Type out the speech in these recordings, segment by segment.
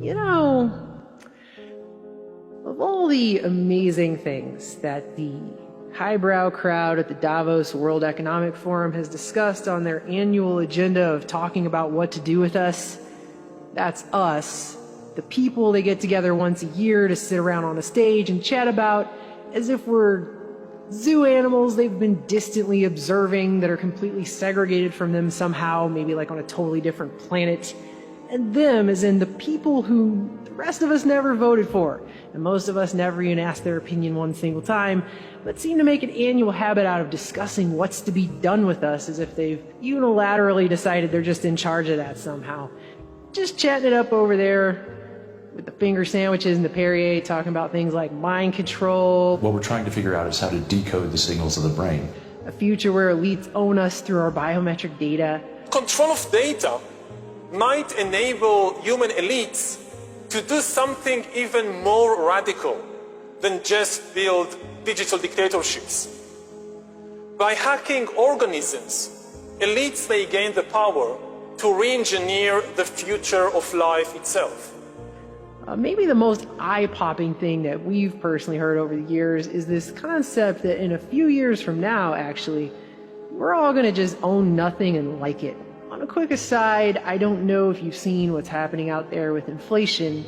You know, of all the amazing things that the highbrow crowd at the Davos World Economic Forum has discussed on their annual agenda of talking about what to do with us, that's us, the people they get together once a year to sit around on a stage and chat about as if we're zoo animals they've been distantly observing that are completely segregated from them somehow, maybe like on a totally different planet. And them as in the people who the rest of us never voted for, and most of us never even asked their opinion one single time, but seem to make an annual habit out of discussing what's to be done with us as if they've unilaterally decided they're just in charge of that somehow. Just chatting it up over there with the finger sandwiches and the Perrier, talking about things like mind control. What we're trying to figure out is how to decode the signals of the brain. A future where elites own us through our biometric data. Control of data might enable human elites to do something even more radical than just build digital dictatorships. By hacking organisms, elites may gain the power to re-engineer the future of life itself. Maybe the most eye-popping thing that we've personally heard over the years is this concept that in a few years from now, actually, we're all going to just own nothing and like it. On a quick aside, I don't know if you've seen what's happening out there with inflation,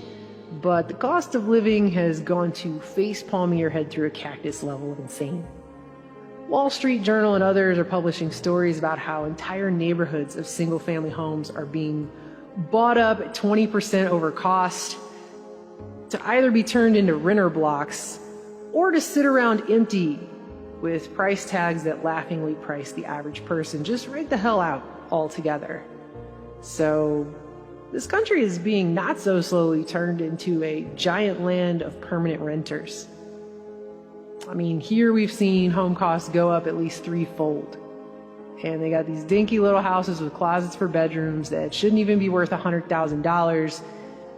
but the cost of living has gone to face-palming your head through a cactus level of insane. Wall Street Journal and others are publishing stories about how entire neighborhoods of single-family homes are being bought up at 20% over cost, to either be turned into renter blocks or to sit around empty with price tags that laughingly price the average person just right the hell out altogether. So this country is being not so slowly turned into a giant land of permanent renters. I mean, here we've seen home costs go up at least threefold. And they got these dinky little houses with closets for bedrooms that shouldn't even be worth $100,000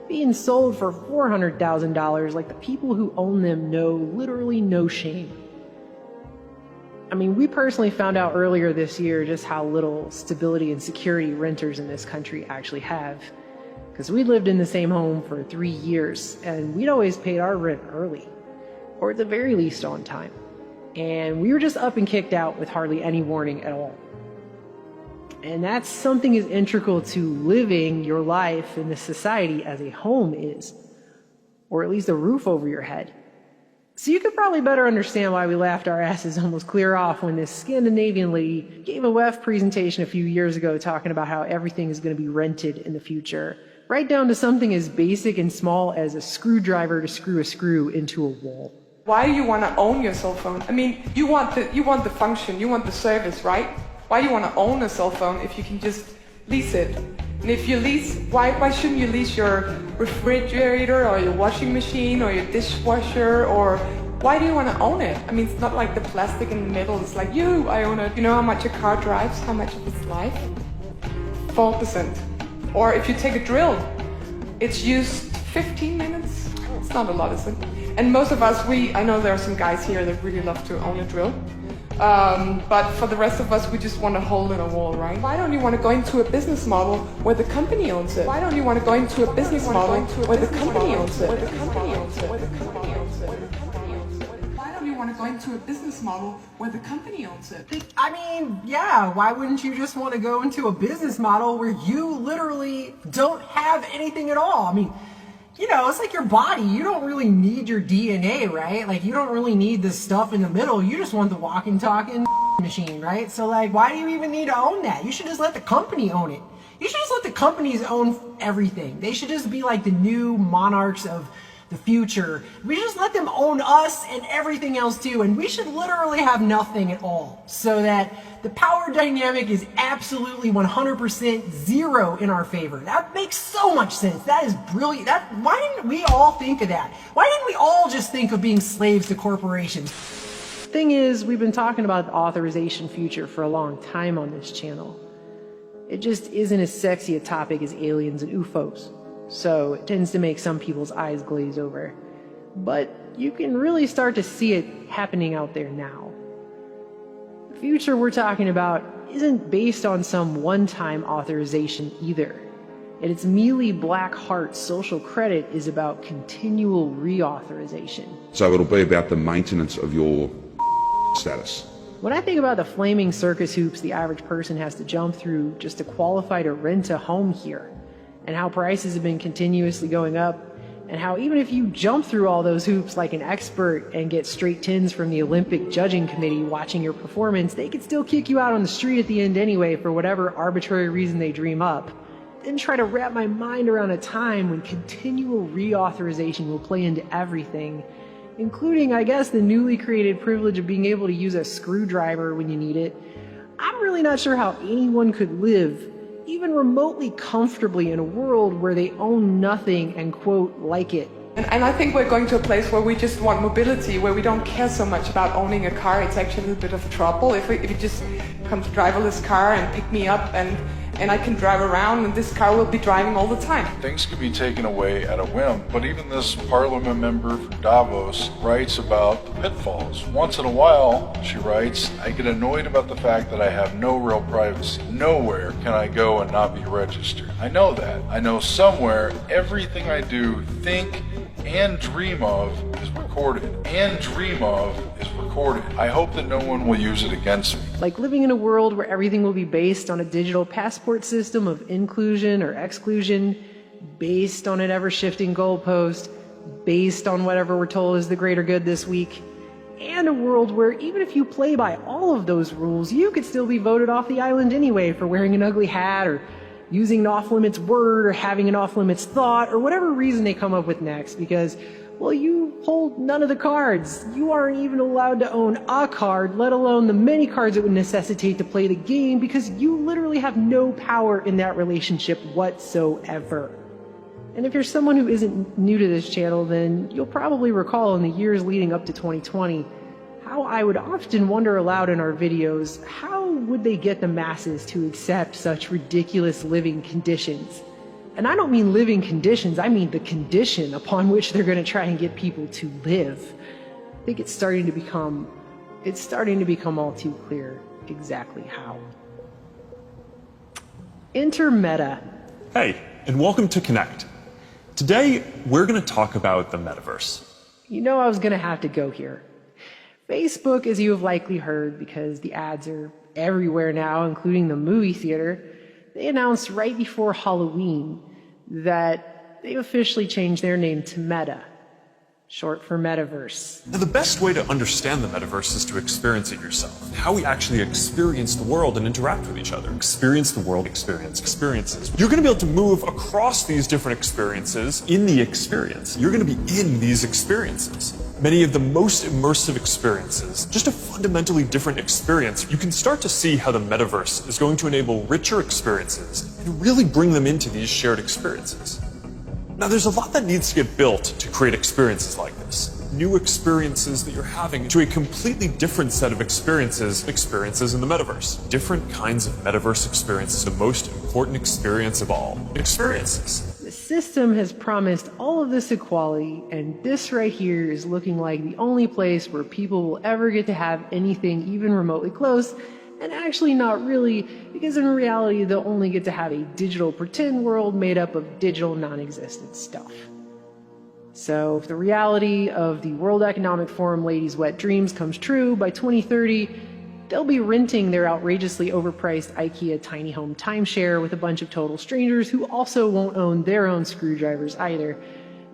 being sold for $400,000 like the people who own them know literally no shame. I mean, we personally found out earlier this year just how little stability and security renters in this country actually have. Because we lived in the same home for 3 years, and we'd always paid our rent early, or at the very least on time. And we were just up and kicked out with hardly any warning at all. And that's something as integral to living your life in this society as a home is, or at least a roof over your head. So you could probably better understand why we laughed our asses almost clear off when this Scandinavian lady gave a Wef presentation a few years ago talking about how everything is going to be rented in the future, right down to something as basic and small as a screwdriver to screw a screw into a wall. Why do you want to own your cell phone? I mean, you want the function, you want the service, right? Why do you want to own a cell phone if you can just lease it? And if you lease, why shouldn't you lease your refrigerator or your washing machine or your dishwasher, or why do you want to own it? I mean, it's not like the plastic and the metal, it's like, I own it. You know how much a car drives, how much of its life? 4%. Or if you take a drill, it's used 15 minutes. It's not a lot, is it? And most of us, I know there are some guys here that really love to own a drill. But for the rest of us, we just want a hole in a wall, right? Why don't you want to go into a business model where the company owns it? Why don't you want to go into a business model where the company owns it? Why don't you want to go into a business model where the company owns it? I mean, yeah, why wouldn't you just want to go into a business model where you literally don't have anything at all? I mean, it's like your body. You don't really need your DNA, right? Like, you don't really need the stuff in the middle. You just want the walking, talking machine, right? So, like, why do you even need to own that? You should just let the company own it. You should just let the companies own everything. They should just be like the new monarchs of the future. We should just let them own us and everything else too, and we should literally have nothing at all, so that the power dynamic is absolutely 100% zero in our favor. That makes so much sense. That is brilliant. Why didn't we all think of that? Why didn't we all just think of being slaves to corporations? Thing is, we've been talking about the authorization future for a long time on this channel. It just isn't as sexy a topic as aliens and UFOs. So it tends to make some people's eyes glaze over. But you can really start to see it happening out there now. The future we're talking about isn't based on some one-time authorization either. At its mealy black heart, social credit is about continual reauthorization. So it'll be about the maintenance of your status. When I think about the flaming circus hoops the average person has to jump through just to qualify to rent a home here, and how prices have been continuously going up, and how even if you jump through all those hoops like an expert and get straight tens from the Olympic judging committee watching your performance, they could still kick you out on the street at the end anyway for whatever arbitrary reason they dream up. Then try to wrap my mind around a time when continual reauthorization will play into everything, including, I guess, the newly created privilege of being able to use a screwdriver when you need it. I'm really not sure how anyone could live even remotely comfortably in a world where they own nothing and, quote, like it. And I think we're going to a place where we just want mobility, where we don't care so much about owning a car. It's actually a little bit of trouble. If you just come to driverless car and pick me up and I can drive around and this car will be driving all the time. Things can be taken away at a whim, but even this parliament member from Davos writes about the pitfalls. Once in a while, she writes, I get annoyed about the fact that I have no real privacy. Nowhere can I go and not be registered. I know that. I know somewhere everything I do, think, and dream of is recorded. I hope that no one will use it against me. Like living in a world where everything will be based on a digital passport system of inclusion or exclusion, based on an ever-shifting goalpost, based on whatever we're told is the greater good this week, and a world where even if you play by all of those rules, you could still be voted off the island anyway for wearing an ugly hat or using an off-limits word or having an off-limits thought or whatever reason they come up with next because, well, you hold none of the cards. You aren't even allowed to own a card, let alone the many cards it would necessitate to play the game because you literally have no power in that relationship whatsoever. And if you're someone who isn't new to this channel, then you'll probably recall in the years leading up to 2020 how I would often wonder aloud in our videos, how would they get the masses to accept such ridiculous living conditions? And I don't mean living conditions, I mean the condition upon which they're going to try and get people to live. I think it's starting to become all too clear exactly how. Enter Meta. Hey, and welcome to Connect. Today, we're going to talk about the metaverse. You know I was going to have to go here. Facebook, as you have likely heard, because the ads are everywhere now, including the movie theater, they announced right before Halloween that they've officially changed their name to Meta, short for metaverse. Now, the best way to understand the metaverse is to experience it yourself. How we actually experience the world and interact with each other. Experience the world, experience experiences. You're going to be able to move across these different experiences in the experience. You're going to be in these experiences. Many of the most immersive experiences, just a fundamentally different experience. You can start to see how the metaverse is going to enable richer experiences and really bring them into these shared experiences. Now, there's a lot that needs to get built to create experiences like this. New experiences that you're having to a completely different set of experiences in the metaverse. Different kinds of metaverse experiences, the most important experience of all, experiences. The system has promised all of this equality, and this right here is looking like the only place where people will ever get to have anything even remotely close. And actually not really, because in reality they'll only get to have a digital pretend world made up of digital non-existent stuff. So if the reality of the World Economic Forum ladies' wet dreams comes true, by 2030 they'll be renting their outrageously overpriced IKEA tiny home timeshare with a bunch of total strangers who also won't own their own screwdrivers either.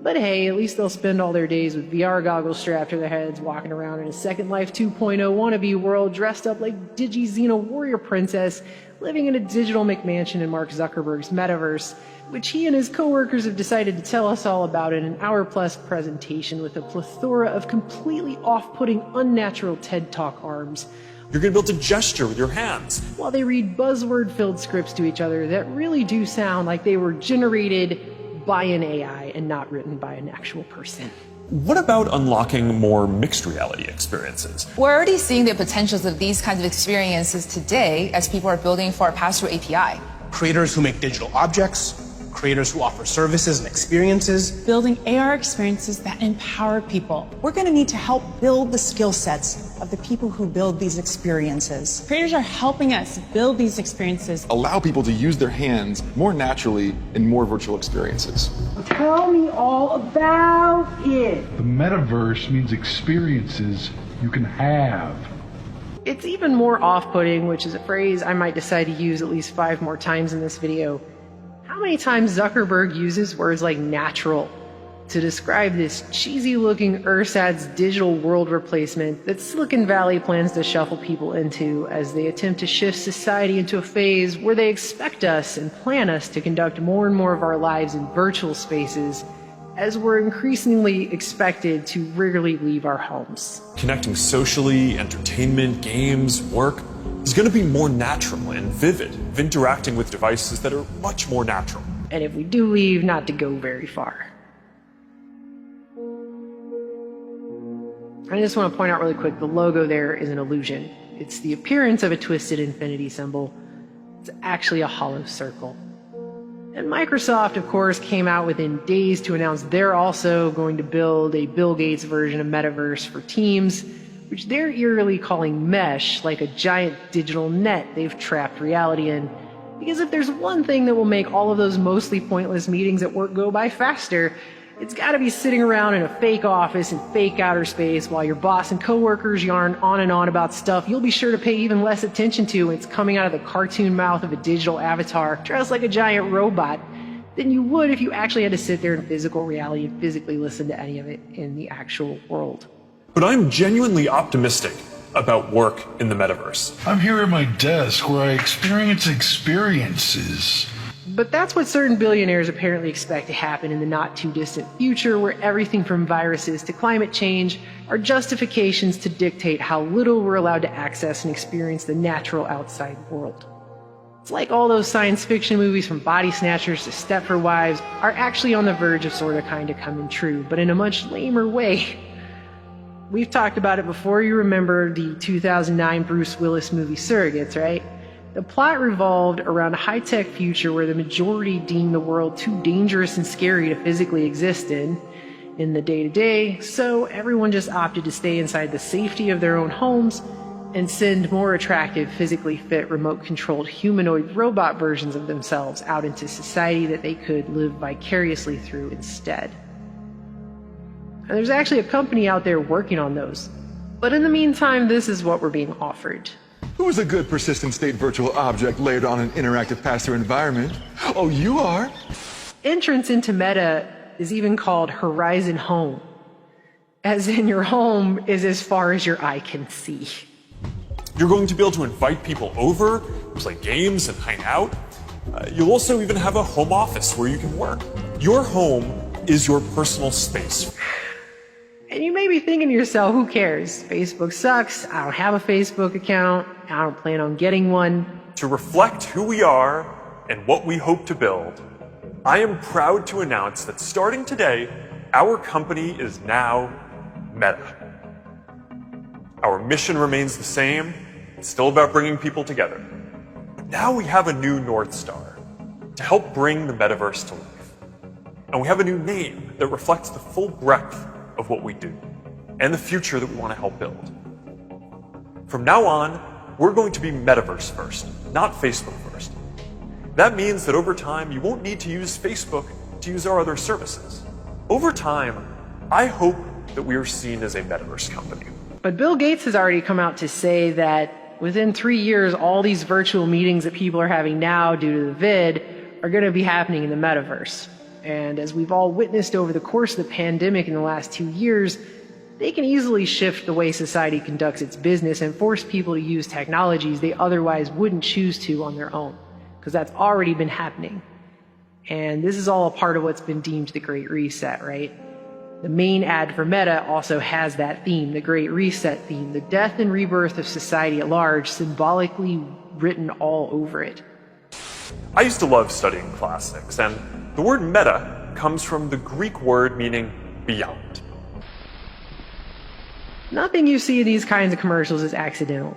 But hey, at least they'll spend all their days with VR goggles strapped to their heads, walking around in a Second Life 2.0 wannabe world dressed up like Digi-Xena warrior princess, living in a digital McMansion in Mark Zuckerberg's metaverse, which he and his coworkers have decided to tell us all about in an hour-plus presentation with a plethora of completely off-putting, unnatural TED Talk arms. You're going to be able to gesture with your hands while they read buzzword-filled scripts to each other that really do sound like they were generated by an AI and not written by an actual person. What about unlocking more mixed reality experiences? We're already seeing the potentials of these kinds of experiences today as people are building for our pass-through API. Creators who make digital objects, creators who offer services and experiences. Building AR experiences that empower people. We're going to need to help build the skill sets of the people who build these experiences. Creators are helping us build these experiences. Allow people to use their hands more naturally in more virtual experiences. Tell me all about it. The metaverse means experiences you can have. It's even more off-putting, which is a phrase I might decide to use at least 5 more times in this video. How many times Zuckerberg uses words like natural to describe this cheesy-looking ersatz digital world replacement that Silicon Valley plans to shuffle people into as they attempt to shift society into a phase where they expect us and plan us to conduct more and more of our lives in virtual spaces, as we're increasingly expected to rarely leave our homes. Connecting socially, entertainment, games, work is going to be more natural and vivid of interacting with devices that are much more natural. And if we do leave, not to go very far. I just want to point out really quick, the logo there is an illusion. It's the appearance of a twisted infinity symbol. It's actually a hollow circle. And Microsoft, of course, came out within days to announce they're also going to build a Bill Gates version of Metaverse for Teams, which they're eerily calling Mesh, like a giant digital net they've trapped reality in. Because if there's one thing that will make all of those mostly pointless meetings at work go by faster, it's gotta be sitting around in a fake office in fake outer space while your boss and coworkers yarn on and on about stuff you'll be sure to pay even less attention to when it's coming out of the cartoon mouth of a digital avatar dressed like a giant robot than you would if you actually had to sit there in physical reality and physically listen to any of it in the actual world. But I'm genuinely optimistic about work in the metaverse. I'm here at my desk where I experience experiences. But that's what certain billionaires apparently expect to happen in the not-too-distant future, where everything from viruses to climate change are justifications to dictate how little we're allowed to access and experience the natural outside world. It's like all those science fiction movies from Body Snatchers to Stepford Wives are actually on the verge of sorta kinda coming true, but in a much lamer way. We've talked about it before. You remember the 2009 Bruce Willis movie Surrogates, right? The plot revolved around a high-tech future where the majority deemed the world too dangerous and scary to physically exist in the day-to-day, so everyone just opted to stay inside the safety of their own homes and send more attractive, physically fit, remote-controlled humanoid robot versions of themselves out into society that they could live vicariously through instead. And there's actually a company out there working on those. But in the meantime, this is what we're being offered. Who's a good persistent state virtual object layered on an interactive pass-through environment? Oh, you are? Entrance into Meta is even called Horizon Home, as in your home is as far as your eye can see. You're going to be able to invite people over, play games, and hang out. You'll also even have a home office where you can work. Your home is your personal space. And you may be thinking to yourself, who cares? Facebook sucks. I don't have a Facebook account. I don't plan on getting one. To reflect who we are and what we hope to build, I am proud to announce that starting today, our company is now Meta. Our mission remains the same. It's still about bringing people together. But now we have a new North Star to help bring the metaverse to life. And we have a new name that reflects the full breadth of what we do and the future that we want to help build. From now on, we're going to be metaverse first, not Facebook first. That means that over time, you won't need to use Facebook to use our other services. Over time, I hope that we are seen as a metaverse company. But Bill Gates has already come out to say that within 3 years, all these virtual meetings that people are having now due to the vid are going to be happening in the metaverse. And as we've all witnessed over the course of the pandemic in the last 2 years, they can easily shift the way society conducts its business and force people to use technologies they otherwise wouldn't choose to on their own, because that's already been happening. And this is all a part of what's been deemed the Great Reset, right? The main ad for Meta also has that theme, the Great Reset theme, the death and rebirth of society at large, symbolically written all over it. I used to love studying classics, and the word meta comes from the Greek word meaning beyond. Nothing you see in these kinds of commercials is accidental.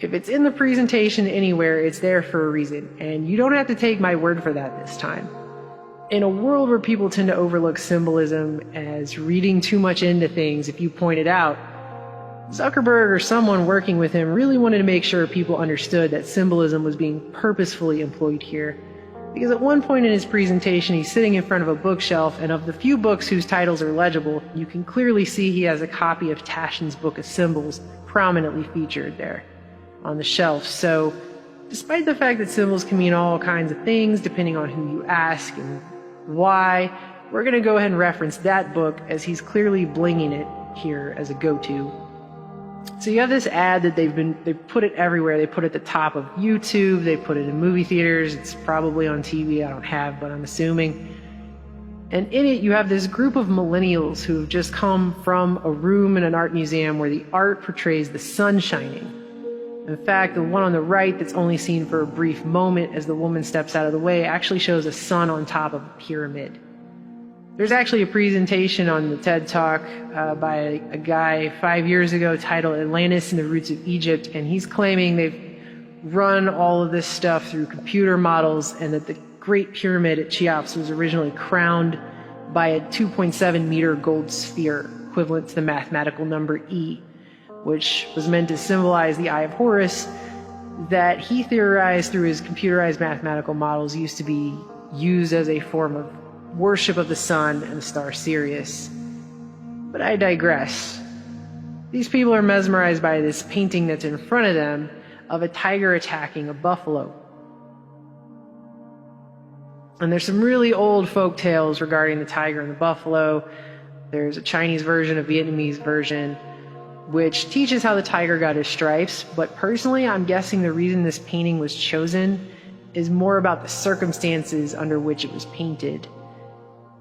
If it's in the presentation anywhere, it's there for a reason, and you don't have to take my word for that this time. In a world where people tend to overlook symbolism as reading too much into things, if you point it out, Zuckerberg or someone working with him really wanted to make sure people understood that symbolism was being purposefully employed here. Because at one point in his presentation, he's sitting in front of a bookshelf, and of the few books whose titles are legible, you can clearly see he has a copy of Taschen's Book of Symbols prominently featured there on the shelf. So, despite the fact that symbols can mean all kinds of things depending on who you ask and why, we're going to go ahead and reference that book as he's clearly blinging it here as a go-to. So you have this ad that they put it everywhere. They put it at the top of YouTube, they put it in movie theaters, it's probably on TV, I don't have, but I'm assuming. And in it you have this group of millennials who have just come from a room in an art museum where the art portrays the sun shining. In fact, the one on the right that's only seen for a brief moment as the woman steps out of the way actually shows a sun on top of a pyramid. There's actually a presentation on the TED Talk by a guy 5 years ago titled Atlantis and the Roots of Egypt, and he's claiming they've run all of this stuff through computer models and that the Great Pyramid at Cheops was originally crowned by a 2.7 meter gold sphere, equivalent to the mathematical number E, which was meant to symbolize the Eye of Horus that he theorized through his computerized mathematical models used to be used as a form of worship of the sun and the star Sirius. But I digress. These people are mesmerized by this painting that's in front of them of a tiger attacking a buffalo. And there's some really old folk tales regarding the tiger and the buffalo. There's a Chinese version, a Vietnamese version, which teaches how the tiger got his stripes, but personally I'm guessing the reason this painting was chosen is more about the circumstances under which it was painted.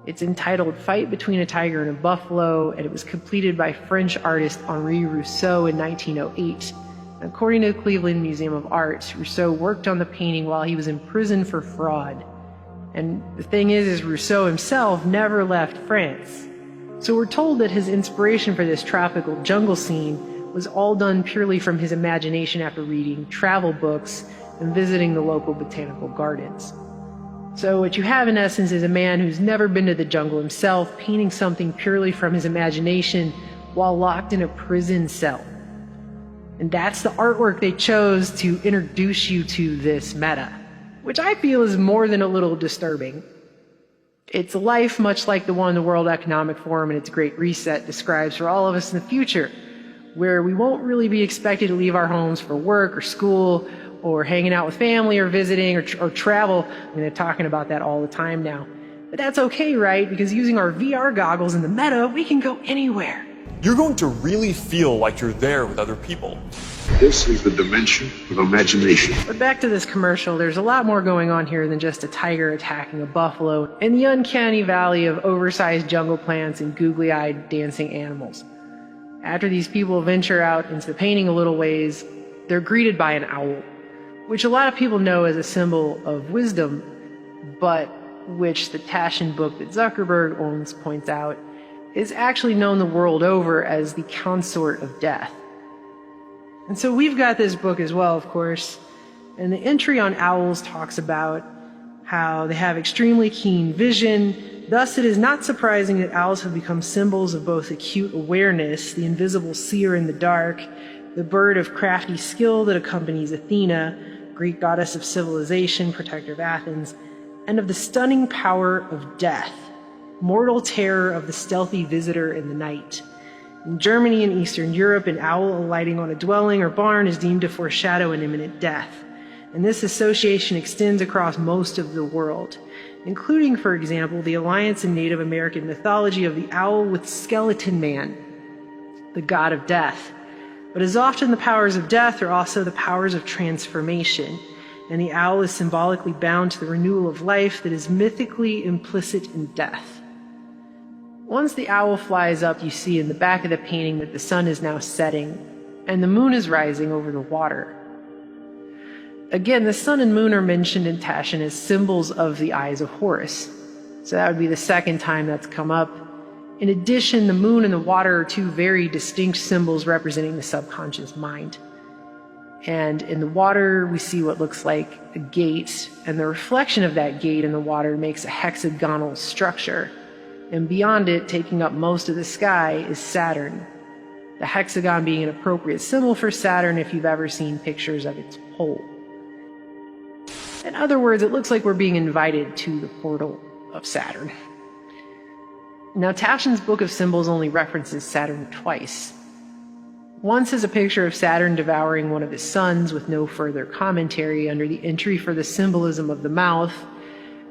It's entitled Fight Between a Tiger and a Buffalo, and it was completed by French artist Henri Rousseau in 1908. According to the Cleveland Museum of Art, Rousseau worked on the painting while he was in prison for fraud. And the thing is Rousseau himself never left France. So we're told that his inspiration for this tropical jungle scene was all done purely from his imagination after reading travel books and visiting the local botanical gardens. So what you have in essence is a man who's never been to the jungle himself, painting something purely from his imagination while locked in a prison cell. And that's the artwork they chose to introduce you to this meta, which I feel is more than a little disturbing. It's a life much like the one the World Economic Forum and its Great Reset describes for all of us in the future, where we won't really be expected to leave our homes for work or school or hanging out with family or visiting or travel. I mean, they're talking about that all the time now. But that's okay, right? Because using our VR goggles in the meta, we can go anywhere. You're going to really feel like you're there with other people. This is the dimension of imagination. But back to this commercial, there's a lot more going on here than just a tiger attacking a buffalo and the uncanny valley of oversized jungle plants and googly-eyed dancing animals. After these people venture out into the painting a little ways, they're greeted by an owl, which a lot of people know as a symbol of wisdom, but which the Taschen book that Zuckerberg owns points out is actually known the world over as the consort of death. And so we've got this book as well, of course, and the entry on owls talks about how they have extremely keen vision. Thus, it is not surprising that owls have become symbols of both acute awareness, the invisible seer in the dark, the bird of crafty skill that accompanies Athena, Greek goddess of civilization, protector of Athens, and of the stunning power of death, mortal terror of the stealthy visitor in the night. In Germany and Eastern Europe, an owl alighting on a dwelling or barn is deemed to foreshadow an imminent death. And this association extends across most of the world, including, for example, the alliance in Native American mythology of the owl with skeleton man, the god of death. But as often the powers of death are also the powers of transformation, and the owl is symbolically bound to the renewal of life that is mythically implicit in death. Once the owl flies up, you see in the back of the painting that the sun is now setting, and the moon is rising over the water. Again, the sun and moon are mentioned in Taschen as symbols of the eyes of Horus, so that would be the second time that's come up. In addition, the moon and the water are two very distinct symbols representing the subconscious mind. And in the water, we see what looks like a gate, and the reflection of that gate in the water makes a hexagonal structure. And beyond it, taking up most of the sky, is Saturn. The hexagon being an appropriate symbol for Saturn if you've ever seen pictures of its pole. In other words, it looks like we're being invited to the portal of Saturn. Now, Taschen's Book of Symbols only references Saturn twice. Once as a picture of Saturn devouring one of his sons with no further commentary under the entry for the symbolism of the mouth,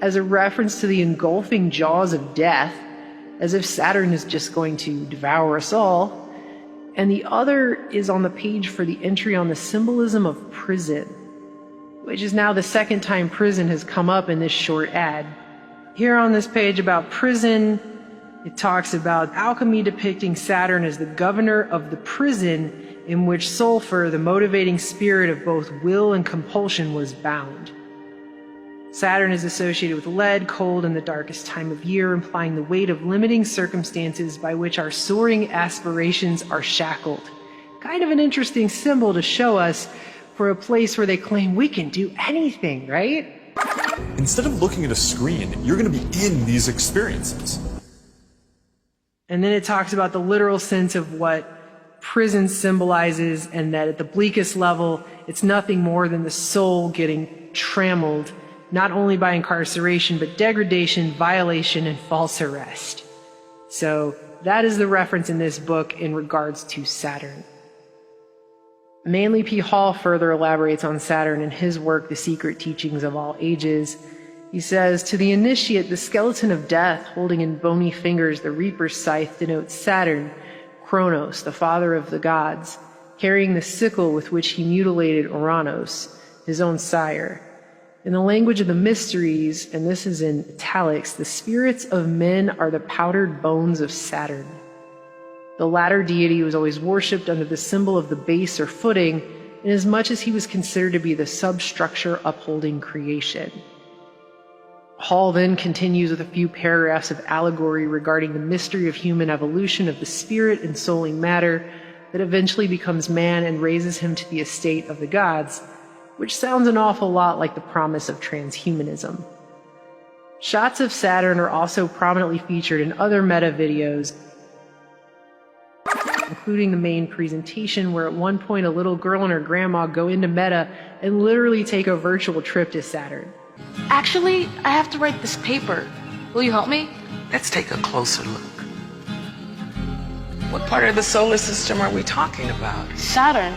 as a reference to the engulfing jaws of death, as if Saturn is just going to devour us all, and the other is on the page for the entry on the symbolism of prison, which is now the second time prison has come up in this short ad. Here on this page about prison, it talks about alchemy depicting Saturn as the governor of the prison in which sulfur, the motivating spirit of both will and compulsion, was bound. Saturn is associated with lead, cold, and the darkest time of year, implying the weight of limiting circumstances by which our soaring aspirations are shackled. Kind of an interesting symbol to show us for a place where they claim we can do anything, right? Instead of looking at a screen, you're going to be in these experiences. And then it talks about the literal sense of what prison symbolizes, and that at the bleakest level, it's nothing more than the soul getting trammeled, not only by incarceration, but degradation, violation, and false arrest. So that is the reference in this book in regards to Saturn. Manly P. Hall further elaborates on Saturn in his work, The Secret Teachings of All Ages. He says, to the initiate, the skeleton of death, holding in bony fingers the reaper's scythe, denotes Saturn, Kronos, the father of the gods, carrying the sickle with which he mutilated Uranus, his own sire. In the language of the mysteries, and this is in italics, the spirits of men are the powdered bones of Saturn. The latter deity was always worshipped under the symbol of the base or footing, inasmuch as he was considered to be the substructure upholding creation. Hall then continues with a few paragraphs of allegory regarding the mystery of human evolution of the spirit and souling matter that eventually becomes man and raises him to the estate of the gods, which sounds an awful lot like the promise of transhumanism. Shots of Saturn are also prominently featured in other meta videos, including the main presentation, where at one point a little girl and her grandma go into meta and literally take a virtual trip to Saturn. Actually, I have to write this paper. Will you help me? Let's take a closer look. What part of the solar system are we talking about? Saturn.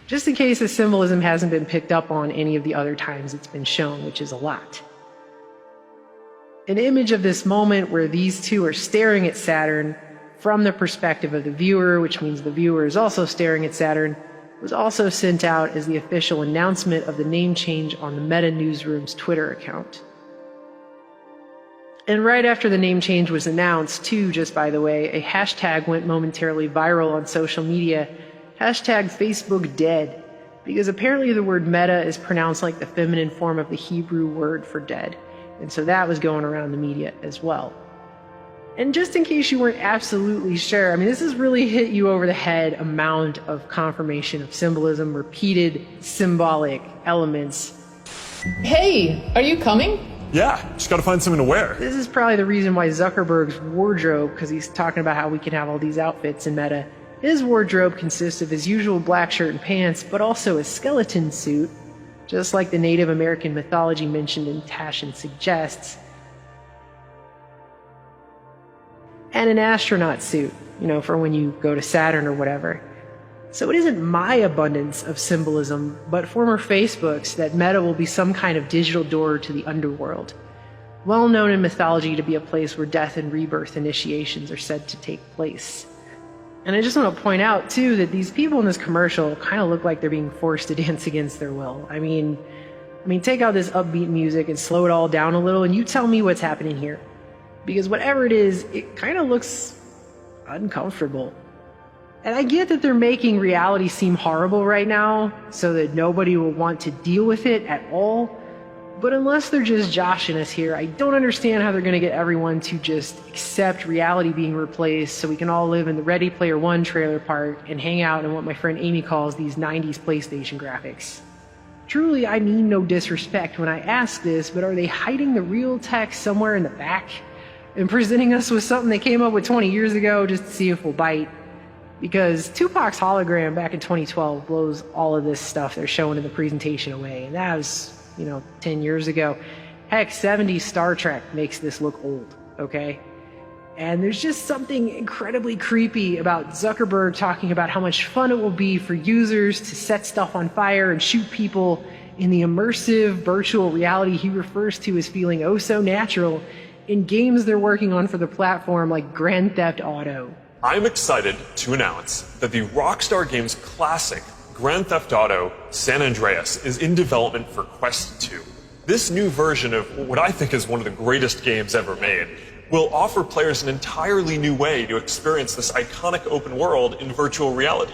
Just in case the symbolism hasn't been picked up on any of the other times it's been shown, which is a lot. An image of this moment where these two are staring at Saturn from the perspective of the viewer, which means the viewer is also staring at Saturn, was also sent out as the official announcement of the name change on the Meta Newsroom's Twitter account. And right after the name change was announced, too, just by the way, a hashtag went momentarily viral on social media, hashtag Facebook dead, because apparently the word meta is pronounced like the feminine form of the Hebrew word for dead. And so that was going around the media as well. And just in case you weren't absolutely sure, I mean, this has really hit you over the head amount of confirmation of symbolism, repeated symbolic elements. Hey, are you coming? Yeah, just gotta find something to wear. This is probably the reason why Zuckerberg's wardrobe, because he's talking about how we can have all these outfits in Meta, his wardrobe consists of his usual black shirt and pants, but also a skeleton suit, just like the Native American mythology mentioned in Taschen suggests, and an astronaut suit, for when you go to Saturn or whatever. So it isn't my abundance of symbolism, but former Facebook's, that Meta will be some kind of digital door to the underworld, well known in mythology to be a place where death and rebirth initiations are said to take place. And I just want to point out, too, that these people in this commercial kind of look like they're being forced to dance against their will. I mean, take out this upbeat music and slow it all down a little, and you tell me what's happening here. Because whatever it is, it kind of looks uncomfortable. And I get that they're making reality seem horrible right now, so that nobody will want to deal with it at all. But unless they're just joshing us here, I don't understand how they're going to get everyone to just accept reality being replaced so we can all live in the Ready Player One trailer park and hang out in what my friend Amy calls these 90s PlayStation graphics. Truly, I mean no disrespect when I ask this, but are they hiding the real tech somewhere in the back and presenting us with something they came up with 20 years ago just to see if we'll bite? Because Tupac's hologram back in 2012 blows all of this stuff they're showing in the presentation away, and that was 10 years ago. Heck, 70s Star Trek makes this look old, okay? And there's just something incredibly creepy about Zuckerberg talking about how much fun it will be for users to set stuff on fire and shoot people in the immersive virtual reality he refers to as feeling oh so natural in games they're working on for the platform like Grand Theft Auto. I'm excited to announce that the Rockstar Games classic Grand Theft Auto San Andreas is in development for Quest 2. This new version of what I think is one of the greatest games ever made will offer players an entirely new way to experience this iconic open world in virtual reality.